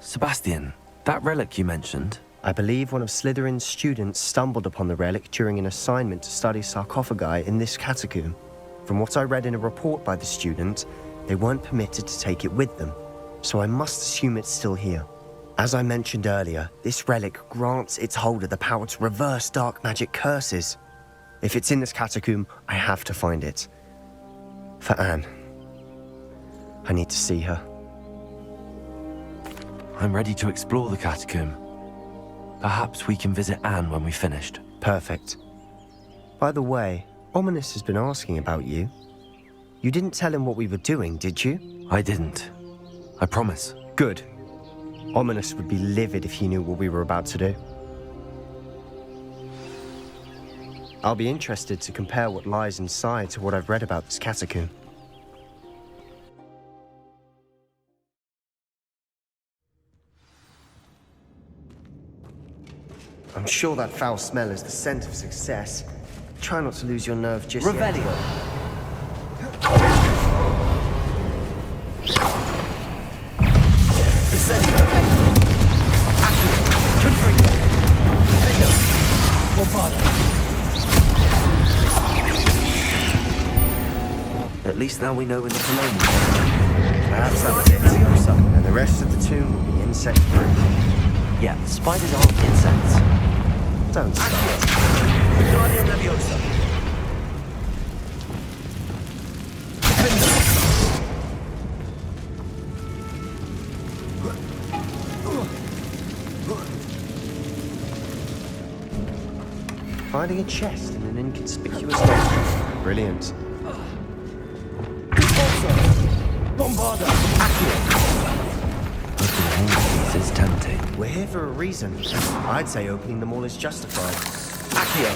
Sebastian, that relic you mentioned. I believe one of Slytherin's students stumbled upon the relic during an assignment to study sarcophagi in this catacomb. From what I read in a report by the student, they weren't permitted to take it with them, so I must assume it's still here. As I mentioned earlier, this relic grants its holder the power to reverse dark magic curses. If it's in this catacomb, I have to find it. For Anne. I need to see her. I'm ready to explore the catacomb. Perhaps we can visit Anne when we've finished. Perfect. By the way, Ominous has been asking about you. You didn't tell him what we were doing, did you? I didn't. I promise. Good. Ominous would be livid if he knew what we were about to do. I'll be interested to compare what lies inside to what I've read about this catacomb. I'm sure that foul smell is the scent of success. Try not to lose your nerve just yet. At least now we know in the colonial. Perhaps that's it. And the rest of the tomb will be insect-proof. Yeah, spiders aren't insects. Don't start. Finding a chest in an inconspicuous location. Brilliant. Bombarda! Opening all of these is tempting. We're here for a reason. I'd say opening them all is justified. Accio!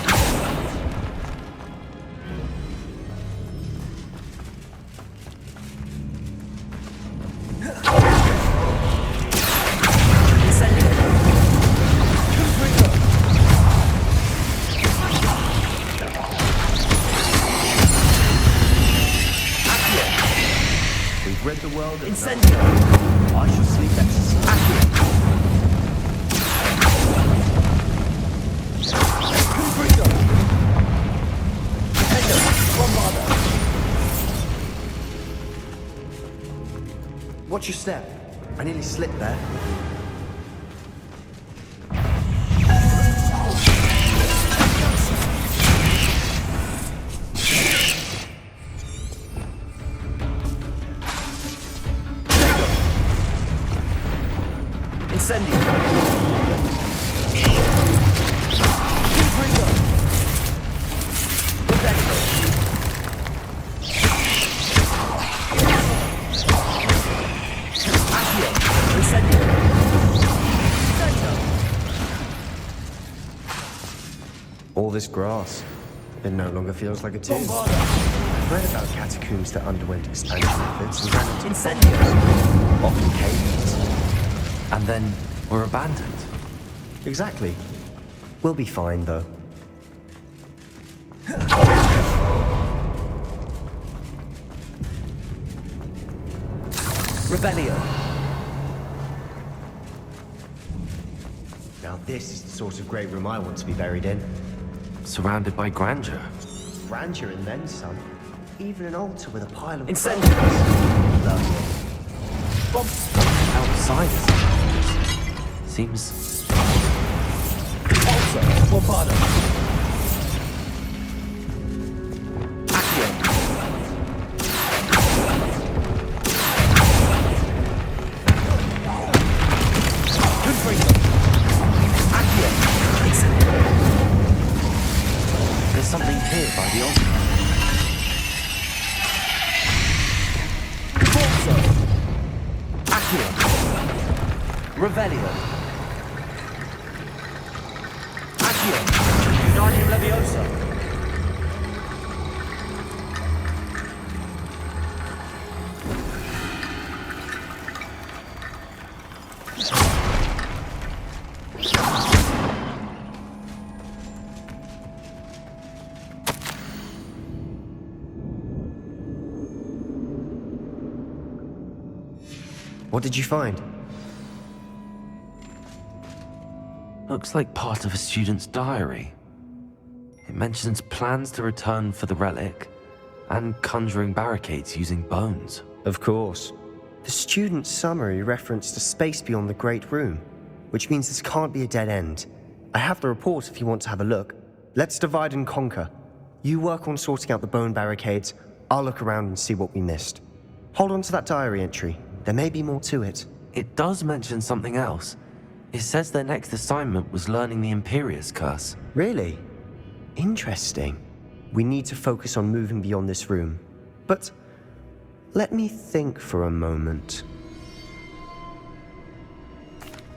We've read the world Incendio! I shall sleep exercise. Watch your step. I nearly slipped there. All this grass, it no longer feels like a tomb. I've read about catacombs that underwent expansion efforts and ran into Incendios! often caves. And then we're abandoned. Exactly. We'll be fine, though. Rebellion. Now this is the sort of great room I want to be buried in. Surrounded by grandeur. Grandeur and then some. Even an altar with a pile of... Incendios! Lovely. Outsiders. Seems... Altar, Bombarda. Accio! There's something here by the altar. Accio! Revelio! Accio! Guardian Leviosa! What did you find? Looks like part of a student's diary. It mentions plans to return for the relic and conjuring barricades using bones. Of course. The student's summary referenced a space beyond the Great Room, which means this can't be a dead end. I have the report if you want to have a look. Let's divide and conquer. You work on sorting out the bone barricades. I'll look around and see what we missed. Hold on to that diary entry. There may be more to it. It does mention something else. It says their next assignment was learning the Imperius curse. Really? Interesting. We need to focus on moving beyond this room. But let me think for a moment.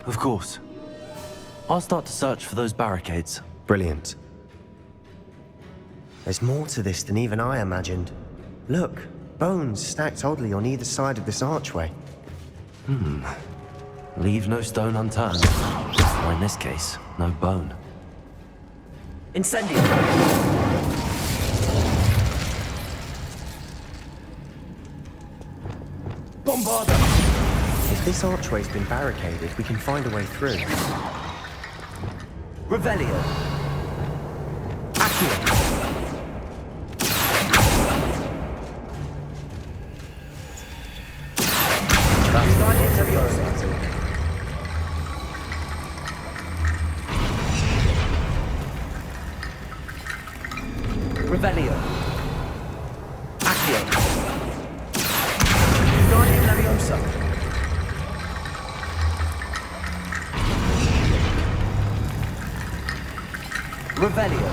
Of course. I'll start to search for those barricades. Brilliant. There's more to this than even I imagined. Look, bones stacked oddly on either side of this archway. Leave no stone unturned. Or in this case, no bone. Incendio! Bombarda! If this archway's been barricaded, we can find a way through. Revelio! Accio! Revelio. Accio. Guardian Leviosa. Revelio.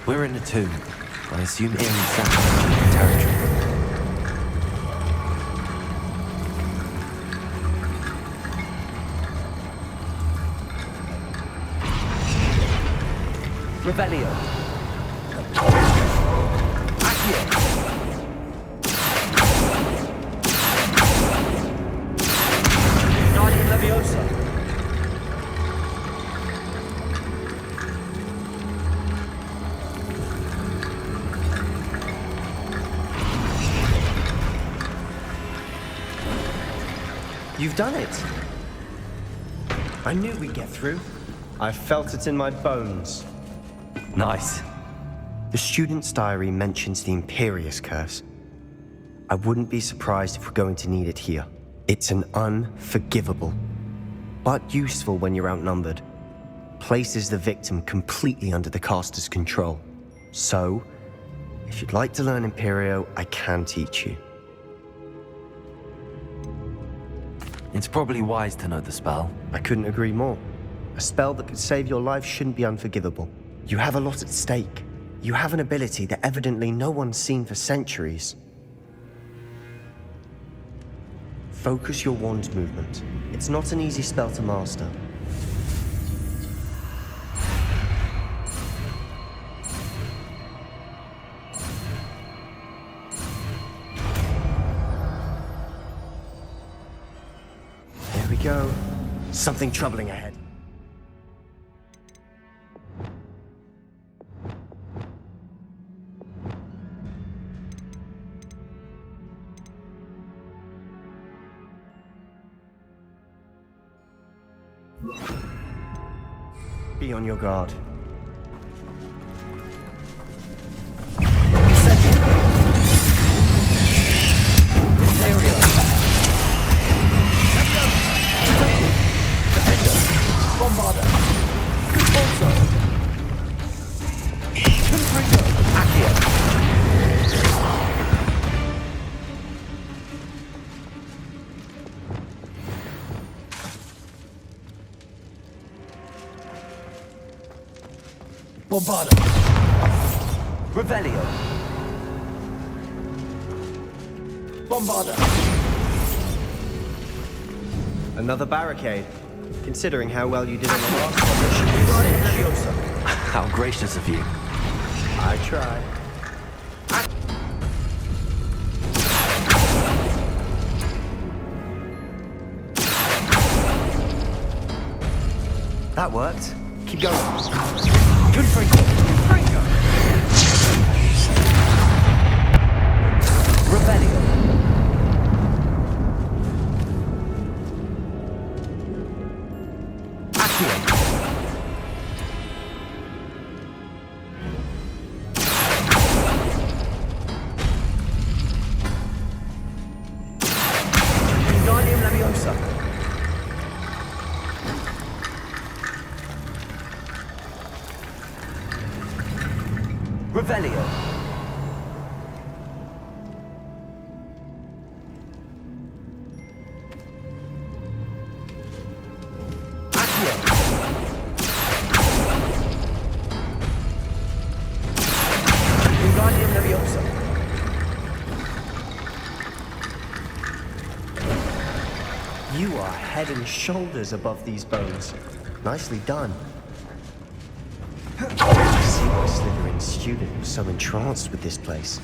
We're in a tomb. I assume Eerie Sound territory. Revelio. Accio. Guardian Leviosa. You've done it! I knew we'd get through. I felt it in my bones. Nice. The student's diary mentions the Imperius curse. I wouldn't be surprised if we're going to need it here. It's an unforgivable, but useful when you're outnumbered. Places the victim completely under the caster's control. So, if you'd like to learn Imperio, I can teach you. It's probably wise to know the spell. I couldn't agree more. A spell that could save your life shouldn't be unforgivable. You have a lot at stake. You have an ability that evidently no one's seen for centuries. Focus your wand movement. It's not an easy spell to master. There we go. Something troubling ahead. Be on your guard. Bombarda. Revelio. Bombarda. Another barricade. Considering how well you did on the last one, this should be a cinch. How gracious of you. I try. That worked. Keep going. Good Franco. Franco. Revelio. Accio. Wingardium Leviosa. You are head and shoulders above these bones. Nicely done. I see why Slytherin's student was so entranced with this place.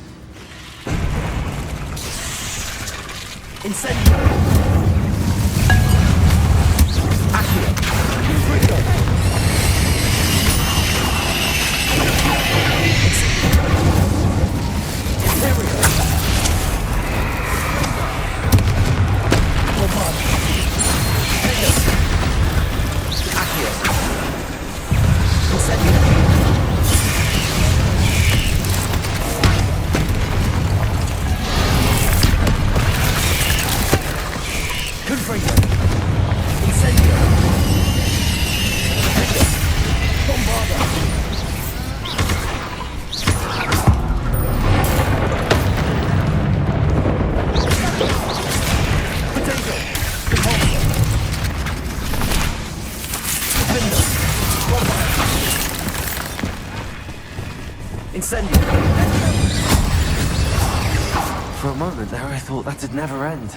Incendio. Accio. Infringo. Imperio. Bombado. Accio. Incendio. Confringo. Incendio. Bombado. Potato. Repulsor. Defender. Bombado. Incendio. For a moment there, I thought that'd never end.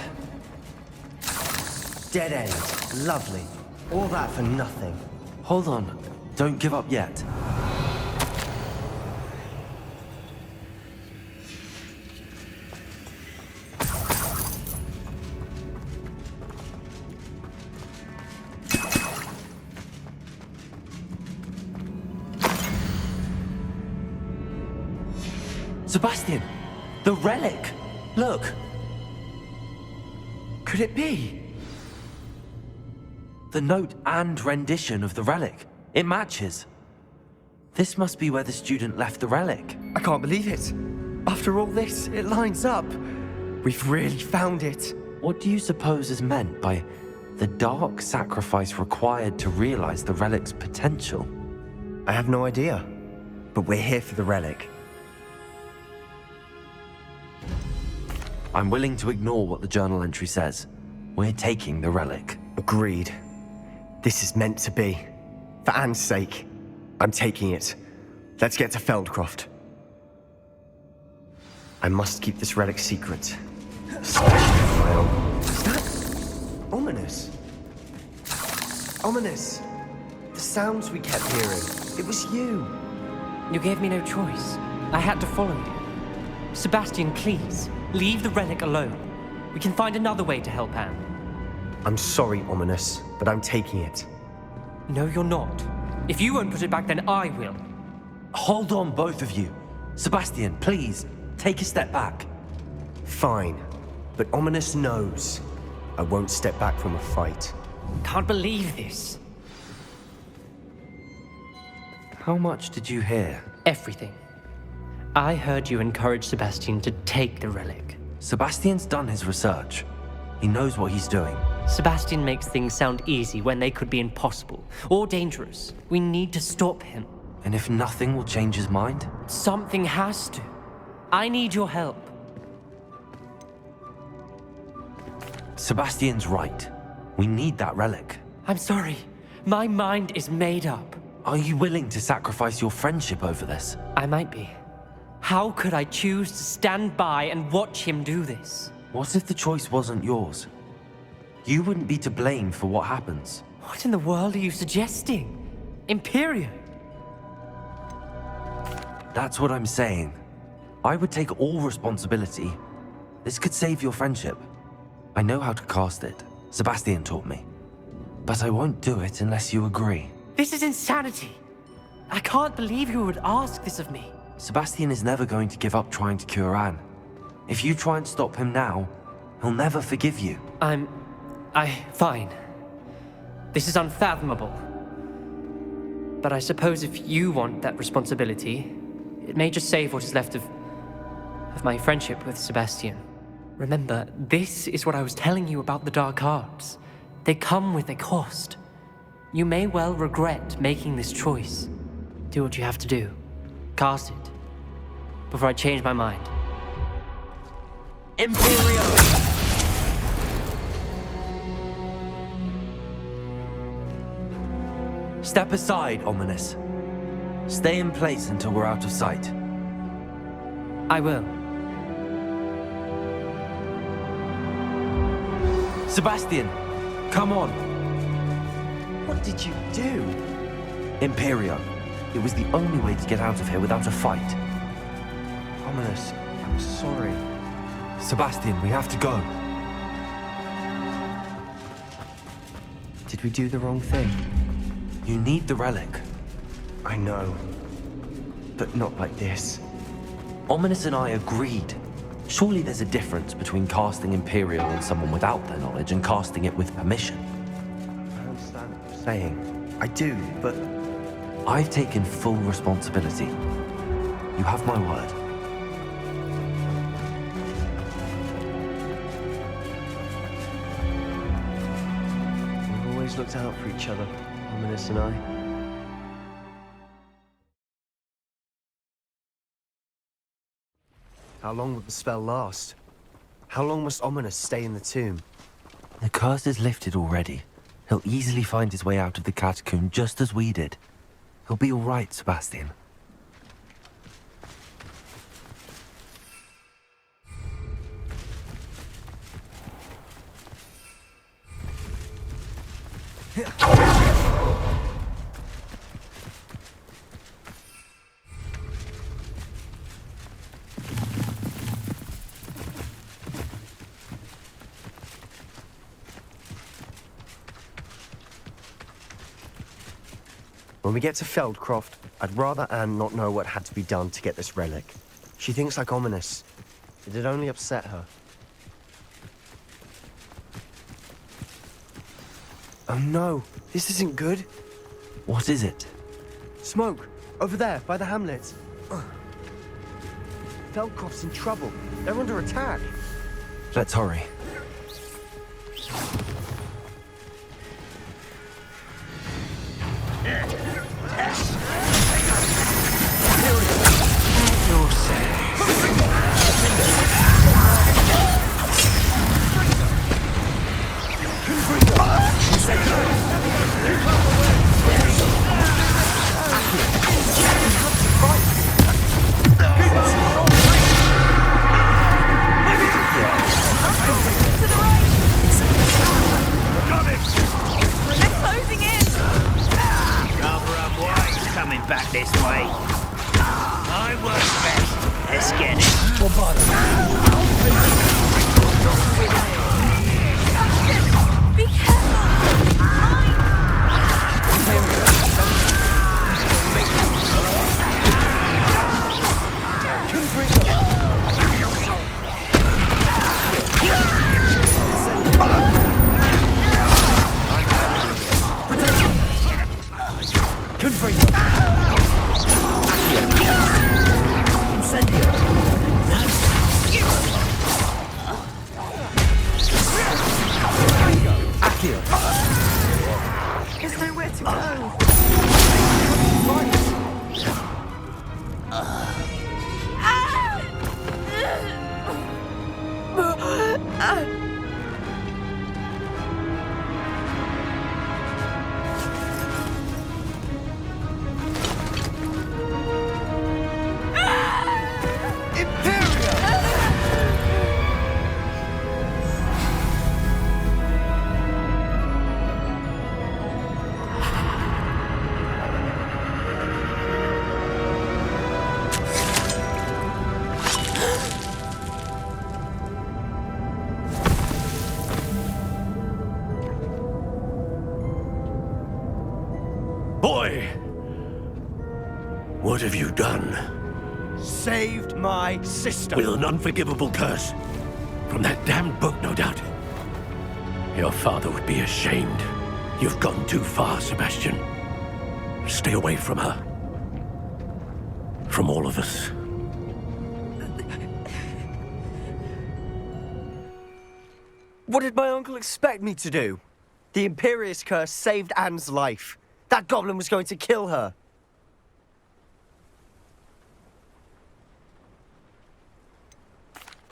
Dead end. Lovely. All that for nothing. Hold on. Don't give up yet. Sebastian! The relic! Look! Could it be? The note and rendition of the relic. It matches. This must be where the student left the relic. I can't believe it. After all this, it lines up. We've really found it. What do you suppose is meant by the dark sacrifice required to realize the relic's potential? I have no idea. But we're here for the relic. I'm willing to ignore what the journal entry says. We're taking the relic. Agreed. This is meant to be. For Anne's sake, I'm taking it. Let's get to Feldcroft. I must keep this relic secret. Especially for my own. Is that ominous? Ominous. The sounds we kept hearing. It was you. You gave me no choice. I had to follow you. Sebastian, please, leave the relic alone. We can find another way to help Anne. I'm sorry, Ominous, but I'm taking it. No, you're not. If you won't put it back, then I will. Hold on, both of you. Sebastian, please, take a step back. Fine, but Ominous knows. I won't step back from a fight. Can't believe this. How much did you hear? Everything. I heard you encourage Sebastian to take the relic. Sebastian's done his research. He knows what he's doing. Sebastian makes things sound easy when they could be impossible or dangerous. We need to stop him. And if nothing will change his mind? Something has to. I need your help. Sebastian's right. We need that relic. I'm sorry. My mind is made up. Are you willing to sacrifice your friendship over this? I might be. How could I choose to stand by and watch him do this? What if the choice wasn't yours? You wouldn't be to blame for what happens. What in the world are you suggesting? Imperio? That's what I'm saying. I would take all responsibility. This could save your friendship. I know how to cast it. Sebastian taught me. But I won't do it unless you agree. This is insanity. I can't believe you would ask this of me. Sebastian is never going to give up trying to cure Anne. If you try and stop him now, he'll never forgive you. Fine. This is unfathomable. But I suppose if you want that responsibility, it may just save what is left of my friendship with Sebastian. Remember, this is what I was telling you about the dark arts. They come with a cost. You may well regret making this choice. Do what you have to do. Cast it. before I change my mind. Imperio! Step aside, Ominous. Stay in place until we're out of sight. I will. Sebastian, come on. What did you do? Imperio. It was the only way to get out of here without a fight. Ominous, I'm sorry. Sebastian, we have to go. Did we do the wrong thing? You need the relic. I know. But not like this. Ominous and I agreed. Surely there's a difference between casting Imperial on someone without their knowledge and casting it with permission. I understand what you're saying. I do, but... I've taken full responsibility. You have my word. We've always looked out for each other, Ominous and I. How long will the spell last? How long must Ominous stay in the tomb? The curse is lifted already. He'll easily find his way out of the catacomb just as we did. He'll be all right, Sebastian. When we get to Feldcroft, I'd rather Anne not know what had to be done to get this relic. She thinks like Ominous. It'd only upset her. Oh no, this isn't good. What is it? Smoke! Over there, by the hamlet. Feldcroft's in trouble. They're under attack. Let's hurry. Back this way. I work best. Let's get it. Be There's nowhere to go. Boy! What have you done? Saved my sister. With an unforgivable curse. From that damned book, no doubt. Your father would be ashamed. You've gone too far, Sebastian. Stay away from her. From all of us. What did my uncle expect me to do? The Imperious curse saved Anne's life. That goblin was going to kill her.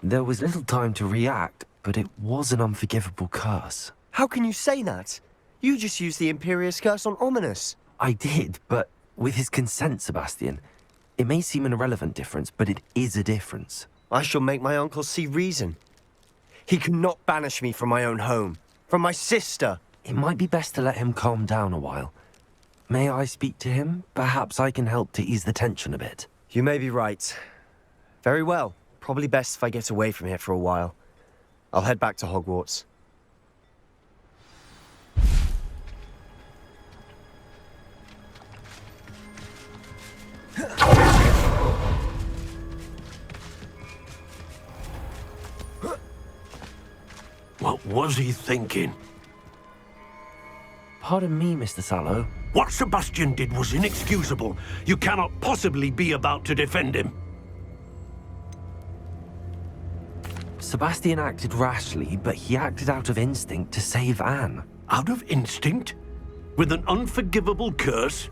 There was little time to react, but it was an unforgivable curse. How can you say that? You just used the Imperious curse on Ominous. I did, but with his consent, Sebastian. It may seem an irrelevant difference, but it is a difference. I shall make my uncle see reason. He cannot banish me from my own home, from my sister. It might be best to let him calm down a while. May I speak to him? Perhaps I can help to ease the tension a bit. You may be right. Very well. Probably best if I get away from here for a while. I'll head back to Hogwarts. What was he thinking? Pardon me, Mr. Sallow. What Sebastian did was inexcusable. You cannot possibly be about to defend him. Sebastian acted rashly, but he acted out of instinct to save Anne. Out of instinct? With an unforgivable curse?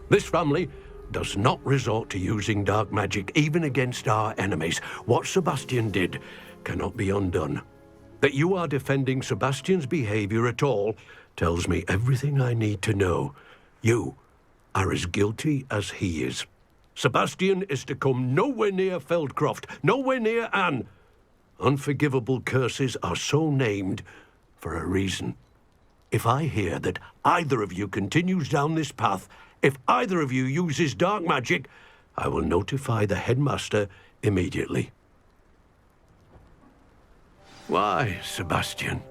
This family does not resort to using dark magic even against our enemies. What Sebastian did cannot be undone. That you are defending Sebastian's behavior at all tells me everything I need to know. You are as guilty as he is. Sebastian is to come nowhere near Feldcroft, nowhere near Anne. Unforgivable curses are so named for a reason. If I hear that either of you continues down this path, if either of you uses dark magic, I will notify the headmaster immediately. Why, Sebastian?